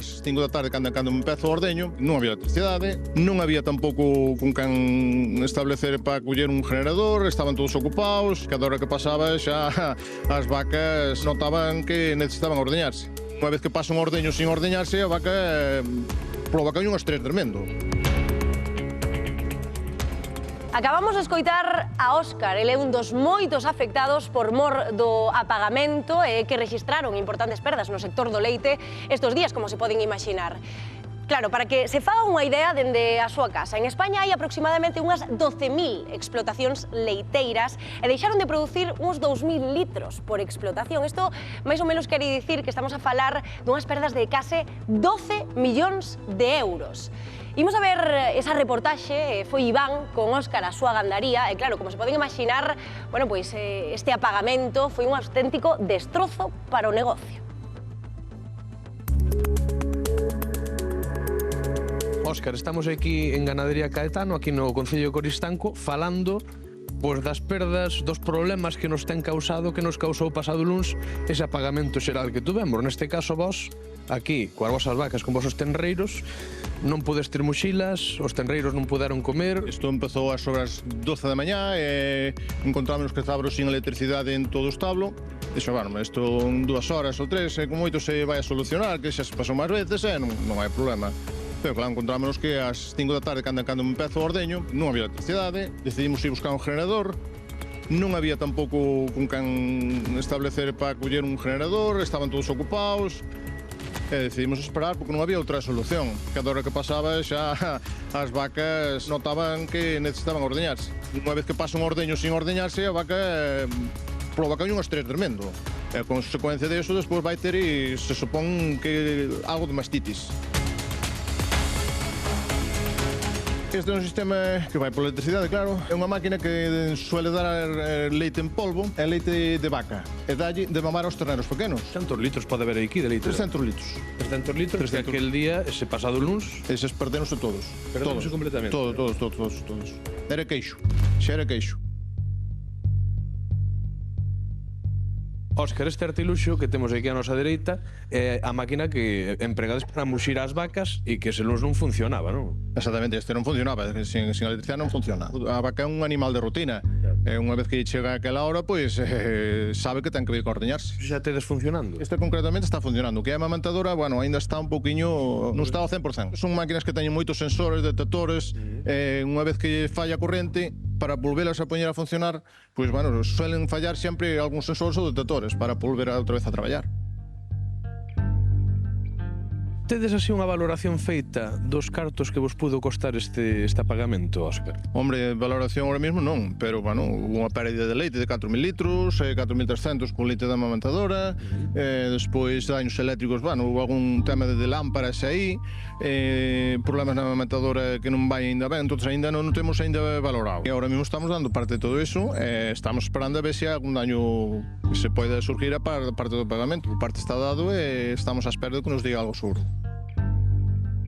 ás 5 da tarde cando me empezo o ordeño, non había electricidade, non había tampouco con quen establecer para coller un generador, estaban todos ocupados, cada hora que pasaba xa as vacas notaban que necesitaban ordeñarse. Unha vez que pasa un ordeño sin ordeñarse, a vaca provoca un estrés tremendo. Acabamos de escoitar a Óscar, ele é un dos moitos afectados por mor do apagamento e que rexistraron importantes perdas no sector do leite estes días, como se poden imaginar. Claro, para que se faga unha idea dende a súa casa, en España hai aproximadamente unhas 12.000 explotacións leiteiras e deixaron de producir uns 2.000 litros por explotación. Isto máis ou menos quere dicir que estamos a falar dunhas perdas de case 12 millóns de euros. Imos a ver esa reportaxe, foi Iván con Óscar a súa gandaría, e claro, como se poden imaginar, bueno, pois este apagamento foi un auténtico destrozo para o negocio. Óscar, estamos aquí en Ganadería Caetano, aquí no Concello de Coristanco, falando pois das perdas, dos problemas que nos ten causado, que nos causou pasado luns ese apagamento xeral que tuvemos. Neste caso, vos, aquí, coas vosas vacas, con vosos tenreiros, non podes ter mochilas, os tenreiros non puderon comer. Isto empezou ás horas 12 da mañá e encontrámonos que estábamos sin electricidade en todo o establo. Dixo, bueno, isto en 2 horas ou 3, como moito se vai a solucionar, que xa se pasou máis veces e non hai problema. Pero claro, encontrámonos que ás 5 da tarde, cando me empezo o ordeño, non había electricidade, decidimos ir buscar un generador, non había tampouco con quen establecer para coller un generador, estaban todos ocupados, e decidimos esperar porque non había outra solución. Cada hora que pasaba xa as vacas notaban que necesitaban ordeñarse. Unha vez que pasa un ordeño sin ordeñarse, a vaca provoca un estrés tremendo. E a consecuencia de eso despois vai ter, e se supón que algo de mastitis. Este é un sistema que vai pola electricidade, claro. É unha máquina que suele dar leite en polvo, é leite de vaca. E dalle de mamar aos terneros pequenos. Cantos litros pode haber aquí de leite? 300 litros. 300 litros, que aquel día, ese pasado luns... Eses perderonse todos. Perderonse completamente? Todos. Era queixo. Xa era queixo. Óscar, este artiluxo que temos aquí a nosa dereita é a máquina que empregades para muxir as vacas e que ese luns non funcionaba, non? Exactamente, este non funcionaba, sin electricidade non funciona. A vaca é un animal de rutina. Unha vez que chega aquela hora, pois sabe que ten que vir a ordeñarse. Xa tedes funcionando? Este concretamente está funcionando. O que é a amamantadora, bueno, ainda está un poquinho... non está ao 100%. Son máquinas que teñen moitos sensores, detectores, unha vez que falla a corrente, para volvelas a poñer a funcionar, pois, bueno, suelen fallar sempre algúns sensores ou detectores para volver outra vez a traballar. Tedes así unha valoración feita dos cartos que vos pudo costar este apagamento, Óscar? Hombre, valoración ahora mismo non, pero, bueno, unha pérdida de leite de 4.000 litros, 4.300 con leite da amamantadora, despois daños eléctricos, bueno, houve algún tema de lámparas aí, problemas na amamantadora que non vai ainda ben, entón ainda non temos ainda valorado. E ahora mismo estamos dando parte de todo iso, estamos esperando a ver se hai algún daño que se pode surgir a parte do pagamento. Por parte está dado e estamos á espera de que nos diga algo seguro.